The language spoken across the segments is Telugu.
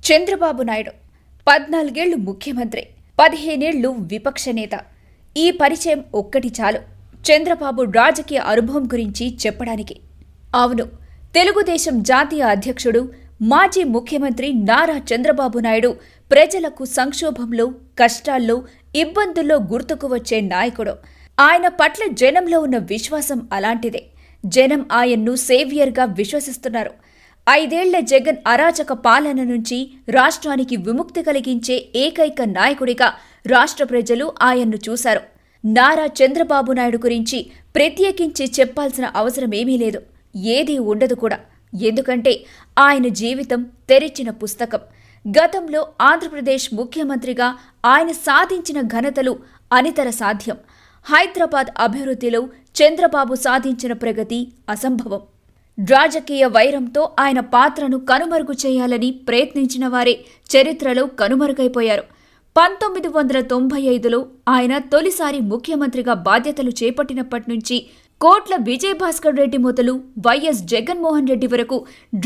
చంద్రబాబు నాయుడు 14 ఏళ్లు ముఖ్యమంత్రి, 15 ఏళ్లు విపక్ష నేత. ఈ పరిచయం ఒక్కటి చాలు చంద్రబాబు రాజకీయ అనుభవం గురించి చెప్పడానికి. అవును, తెలుగుదేశం జాతీయ అధ్యక్షుడు, మాజీ ముఖ్యమంత్రి నారా చంద్రబాబు నాయుడు ప్రజలకు సంక్షోభంలో, కష్టాల్లో, ఇబ్బందుల్లో గుర్తుకు వచ్చే నాయకుడు. ఆయన పట్ల జనంలో ఉన్న విశ్వాసం అలాంటిదే. జనం ఆయన్ను సేవియర్గా విశ్వసిస్తున్నారు. 5 ఏళ్ల జగన్ అరాచక పాలన నుంచి రాష్ట్రానికి విముక్తి కలిగించే ఏకైక నాయకుడిగా రాష్ట్ర ప్రజలు ఆయన్ను చూశారు. నారా చంద్రబాబు నాయుడు గురించి ప్రత్యేకించి చెప్పాల్సిన అవసరమేమీ లేదు, ఏదీ ఉండదు కూడా. ఎందుకంటే ఆయన జీవితం తెరిచిన పుస్తకం. గతంలో ఆంధ్రప్రదేశ్ ముఖ్యమంత్రిగా ఆయన సాధించిన ఘనతలు అనితర సాధ్యం. హైదరాబాద్ అభివృద్ధిలో చంద్రబాబు సాధించిన ప్రగతి అసంభవం. రాజకీయ వైరంతో ఆయన పాత్రను కనుమరుగు చేయాలని ప్రయత్నించిన వారే చరిత్రలో కనుమరుగైపోయారు. 1995లో ఆయన తొలిసారి ముఖ్యమంత్రిగా బాధ్యతలు చేపట్టినప్పటి నుంచి కోట్ల విజయభాస్కర్ రెడ్డి మొదలు వైఎస్ జగన్మోహన్ రెడ్డి వరకు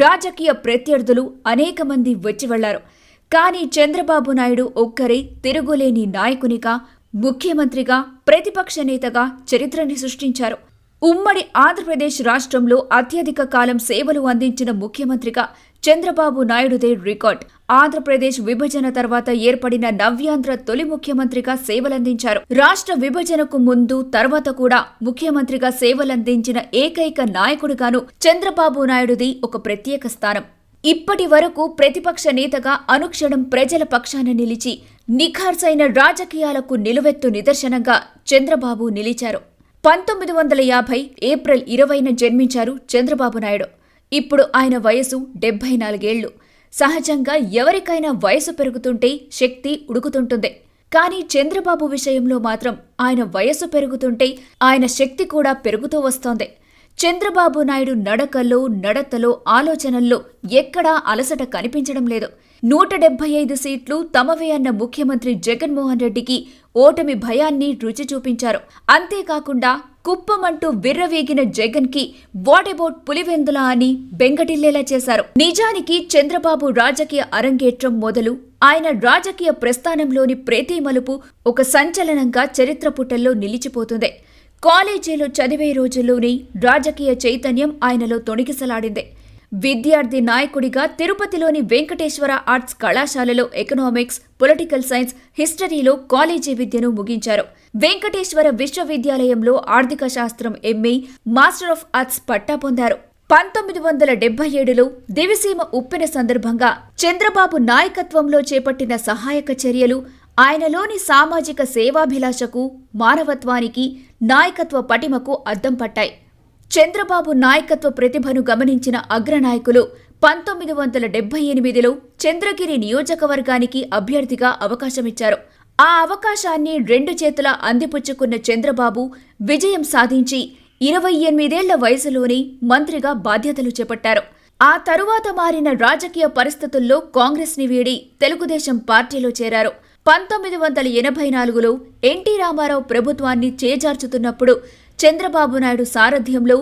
రాజకీయ ప్రత్యర్థులు అనేక మంది వచ్చి వెళ్లారు. కానీ చంద్రబాబు నాయుడు ఒక్కరే తిరుగులేని నాయకునిగా, ముఖ్యమంత్రిగా, ప్రతిపక్ష నేతగా చరిత్రని సృష్టించారు. ఉమ్మడి ఆంధ్రప్రదేశ్ రాష్ట్రంలో అత్యధిక కాలం సేవలు అందించిన ముఖ్యమంత్రిగా చంద్రబాబు నాయుడుదే రికార్డ్. ఆంధ్రప్రదేశ్ విభజన తర్వాత ఏర్పడిన నవ్యాంధ్ర తొలి ముఖ్యమంత్రిగా సేవలందించారు. రాష్ట్ర విభజనకు ముందు, తర్వాత కూడా ముఖ్యమంత్రిగా సేవలందించిన ఏకైక నాయకుడిగాను చంద్రబాబు నాయుడుది ఒక ప్రత్యేక స్థానం. ఇప్పటి వరకు ప్రతిపక్ష నేతగా అనుక్షణం ప్రజల పక్షాన నిలిచి నిఖార్సైన రాజకీయాలకు నిలువెత్తు నిదర్శనంగా చంద్రబాబు నిలిచారు. 1950 ఏప్రిల్ 20న జన్మించారు చంద్రబాబు నాయుడు. ఇప్పుడు ఆయన వయసు 74 ఏళ్లు. సహజంగా ఎవరికైనా వయసు పెరుగుతుంటే శక్తి ఉడుకుతుంటుంది. కానీ చంద్రబాబు విషయంలో మాత్రం ఆయన వయసు పెరుగుతుంటే ఆయన శక్తి కూడా పెరుగుతూ వస్తోంది. చంద్రబాబు నాయుడు నడకల్లో, నడతలో, ఆలోచనల్లో ఎక్కడా అలసట కనిపించడం లేదు. 175 సీట్లు తమవే అన్న ముఖ్యమంత్రి జగన్మోహన్ రెడ్డికి ఓటమి భయాన్ని రుచి చూపించారు. అంతేకాకుండా కుప్పమంటూ విర్రవేగిన జగన్ కి వాట్ అబౌట్ పులివెందుల అని బెంగటిల్లేలా చేశారు. నిజానికి చంద్రబాబు రాజకీయ అరంగేట్రం మొదలు ఆయన రాజకీయ ప్రస్థానంలోని ప్రతి మలుపు ఒక సంచలనంగా చరిత్ర పుటల్లో నిలిచిపోతుంది. కాలేజీలో చదివే రోజుల్లోనే రాజకీయ చైతన్యం ఆయనలో తొణికిసలాడింది. విద్యార్థి నాయకుడిగా తిరుపతిలోని వెంకటేశ్వర ఆర్ట్స్ కళాశాలలో ఎకనామిక్స్, పొలిటికల్ సైన్స్, హిస్టరీలో కాలేజీ విద్యను ముగించారు. వెంకటేశ్వర విశ్వవిద్యాలయంలో ఆర్థిక శాస్త్రం ఎంఏ, మాస్టర్ ఆఫ్ ఆర్ట్స్ పట్టా పొందారు. 1977లో దివిసీమ ఉప్పెన సందర్భంగా చంద్రబాబు నాయకత్వంలో చేపట్టిన సహాయక చర్యలు ఆయనలోని సామాజిక సేవాభిలాషకు, మానవత్వానికి, నాయకత్వ పటిమకు అద్దం పట్టాయి. చంద్రబాబు నాయకత్వ ప్రతిభను గమనించిన అగ్రనాయకులు 1978లో చంద్రగిరి నియోజకవర్గానికి అభ్యర్థిగా అవకాశమిచ్చారు. ఆ అవకాశాన్ని 2 చేతులా అందిపుచ్చుకున్న చంద్రబాబు విజయం సాధించి 28 ఏళ్ల వయసులోనే మంత్రిగా బాధ్యతలు చేపట్టారు. ఆ తరువాత మారిన రాజకీయ పరిస్థితుల్లో కాంగ్రెస్ని వీడి తెలుగుదేశం పార్టీలో చేరారు. 1984లో ఎన్టీ రామారావు ప్రభుత్వాన్ని చేజార్చుతున్నప్పుడు చంద్రబాబు నాయుడు సారథ్యంలో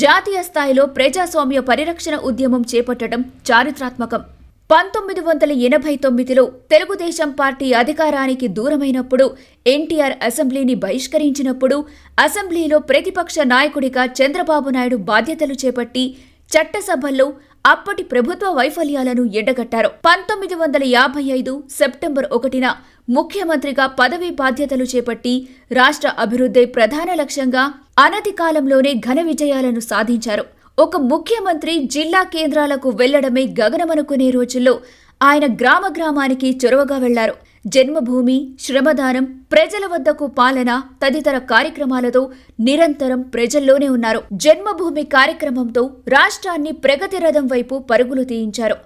జాతీయ స్థాయిలో ప్రజాస్వామ్య పరిరక్షణ ఉద్యమం చేపట్టడం చారిత్రాత్మకం. 1989లో తెలుగుదేశం పార్టీ అధికారానికి దూరమైనప్పుడు, ఎన్టీఆర్ అసెంబ్లీని బహిష్కరించినప్పుడు అసెంబ్లీలో ప్రతిపక్ష నాయకుడిగా చంద్రబాబు నాయుడు బాధ్యతలు చేపట్టి చట్టసభల్లో అప్పటి ప్రభుత్వ వైఫల్యాలను ఎండగట్టారు. 1955 సెప్టెంబర్ 1న ముఖ్యమంత్రిగా పదవీ బాధ్యతలు చేపట్టి రాష్ట్ర అభివృద్ధి ప్రధాన లక్ష్యంగా అనతి కాలంలోనే ఘన విజయాలను సాధించారు. ఒక ముఖ్యమంత్రి జిల్లా కేంద్రాలకు వెళ్లడమే గగనమనుకునే రోజుల్లో ఆయన గ్రామానికి చొరవగా వెళ్లారు. జన్మభూమి, శ్రమదానం, ప్రజల వద్దకు పాలన తదితర కార్యక్రమాలతో నిరంతరం ప్రజల్లోనే ఉన్నారు. జన్మభూమి కార్యక్రమంతో రాష్ట్రాన్ని ప్రగతి రథం వైపు పరుగులు తీయించారు.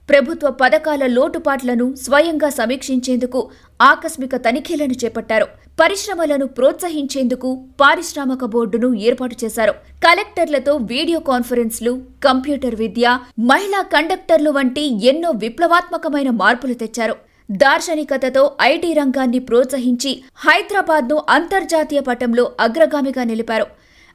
ప్రభుత్వ పథకాల లోటుపాట్లను స్వయంగా సమీక్షించేందుకు ఆకస్మిక తనిఖీలను చేపట్టారు. పరిశ్రమలను ప్రోత్సహించేందుకు పారిశ్రామిక బోర్డును ఏర్పాటు చేశారు. కలెక్టర్లతో వీడియో కాన్ఫరెన్స్లు, కంప్యూటర్ విద్య, మహిళా కండక్టర్లు వంటి ఎన్నో విప్లవాత్మకమైన మార్పులు తెచ్చారు. దార్శనికతతో ఐటీ రంగాన్ని ప్రోత్సహించి హైదరాబాద్ను అంతర్జాతీయ పటంలో అగ్రగామిగా నిలిపారు.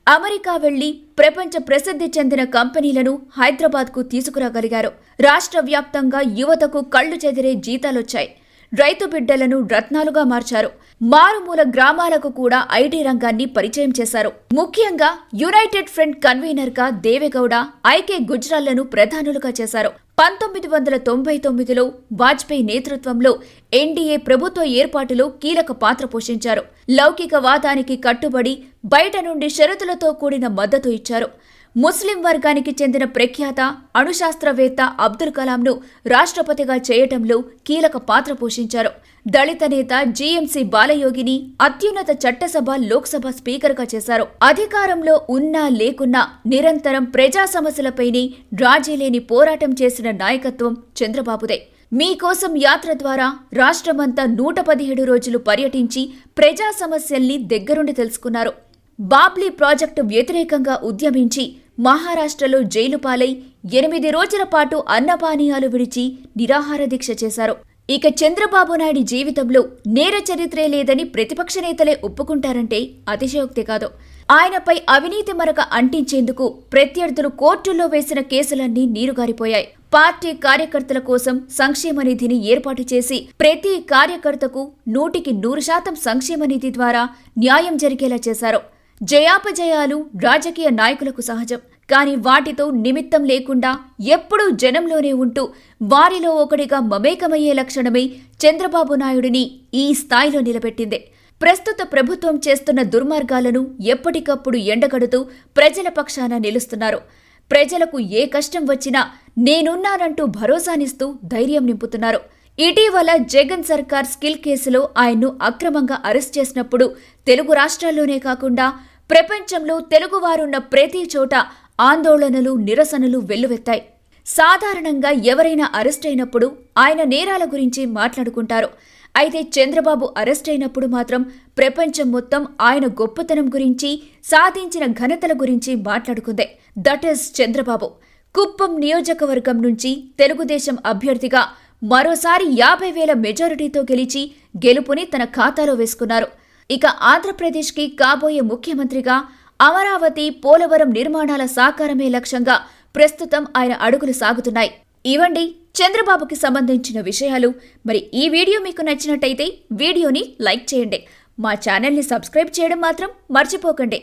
అమెరికా వెళ్లి ప్రపంచ ప్రసిద్ధి చెందిన కంపెనీలను హైదరాబాద్కు తీసుకురాగలిగారు. రాష్ట్ర వ్యాప్తంగా యువతకు కళ్లు చెదిరే జీతాలొచ్చాయి. రైతు బిడ్డలను రత్నాలుగా మార్చారు. మారుమూల గ్రామాలకు కూడా ఐటీ రంగాన్ని పరిచయం చేశారు. ముఖ్యంగా యునైటెడ్ ఫ్రంట్ కన్వీనర్గా దేవెగౌడ, ఐకే గుజ్రాల్లను ప్రధానులుగా చేశారు. 1999లో వాజ్పేయి నేతృత్వంలో ఎన్డీఏ ప్రభుత్వ ఏర్పాటులో కీలక పాత్ర పోషించారు. లౌకికవాదానికి కట్టుబడి బయట నుండి షరతులతో కూడిన మద్దతు ఇచ్చారు. ముస్లిం వర్గానికి చెందిన ప్రఖ్యాత అణుశాస్త్రవేత్త అబ్దుల్ కలాంను రాష్ట్రపతిగా చేయటంలో కీలక పాత్ర పోషించారు. దళిత నేత జీఎంసీ బాలయోగిని అత్యున్నత చట్టసభ, లోక్సభ స్పీకర్గా చేశారు. అధికారంలో ఉన్నా లేకున్నా నిరంతరం ప్రజా సమస్యలపైనే రాజీలేని పోరాటం చేసిన నాయకత్వం చంద్రబాబుదే. మీకోసం యాత్ర ద్వారా రాష్ట్రమంతా 117 రోజులు పర్యటించి ప్రజా సమస్యల్ని దగ్గరుండి తెలుసుకున్నారు. బాబ్లీ ప్రాజెక్టు వ్యతిరేకంగా ఉద్యమించి మహారాష్ట్రలో జైలు పాలై 8 రోజుల పాటు అన్నపానీయాలు విడిచి నిరాహార దీక్ష చేశారు. ఇక చంద్రబాబు నాయుడి జీవితంలో నేర చరిత్రే లేదని ప్రతిపక్ష నేతలే ఒప్పుకుంటారంటే అతిశయోక్తి కాదు. ఆయనపై అవినీతి మరక అంటించేందుకు ప్రత్యర్థులు కోర్టుల్లో వేసిన కేసులన్నీ నీరుగారిపోయాయి. పార్టీ కార్యకర్తల కోసం సంక్షేమ నిధిని ఏర్పాటు చేసి ప్రతి కార్యకర్తకు 100% సంక్షేమ నిధి ద్వారా న్యాయం జరిగేలా చేశారు. జయాపజయాలు రాజకీయ నాయకులకు సహజం. కానీ వాటితో నిమిత్తం లేకుండా ఎప్పుడూ జనంలోనే ఉంటూ వారిలో ఒకడిగా మమేకమయ్యే లక్షణమే చంద్రబాబు నాయుడిని ఈ స్థాయిలో నిలబెట్టింది. ప్రస్తుత ప్రభుత్వం చేస్తున్న దుర్మార్గాలను ఎప్పటికప్పుడు ఎండగడుతూ ప్రజల పక్షాన నిలుస్తున్నారు. ప్రజలకు ఏ కష్టం వచ్చినా నేనున్నానంటూ భరోసానిస్తూ ధైర్యం నింపుతున్నారు. ఇటీవల జగన్ సర్కార్ స్కిల్ కేసులో ఆయన్ను అక్రమంగా అరెస్ట్ చేసినప్పుడు తెలుగు రాష్ట్రాల్లోనే కాకుండా ప్రపంచంలో తెలుగువారున్న ప్రతి చోట ఆందోళనలు, నిరసనలు వెల్లువెత్తాయి. సాధారణంగా ఎవరైనా అరెస్ట్ అయినప్పుడు ఆయన నేరాల గురించి మాట్లాడుకుంటారు. అయితే చంద్రబాబు అరెస్ట్ అయినప్పుడు మాత్రం ప్రపంచం మొత్తం ఆయన గొప్పతనం గురించి, సాధించిన ఘనతల గురించి మాట్లాడుకుందే. That is Chandrababu. కుప్పం నియోజకవర్గం నుంచి తెలుగుదేశం అభ్యర్థిగా మరోసారి 50,000 మెజారిటీతో గెలిచి గెలుపుని తన ఖాతాలో వేసుకున్నారు. ఇక ఆంధ్రప్రదేశ్కి కాబోయే ముఖ్యమంత్రిగా అమరావతి, పోలవరం నిర్మాణాల సాకారమే లక్ష్యంగా ప్రస్తుతం ఆయన అడుగులు సాగుతున్నాయి. ఇవండి చంద్రబాబుకి సంబంధించిన విషయాలు. మరి ఈ వీడియో మీకు నచ్చినట్టయితే వీడియోని లైక్ చేయండి. మా ఛానల్ని సబ్స్క్రైబ్ చేయడం మాత్రం మర్చిపోకండి.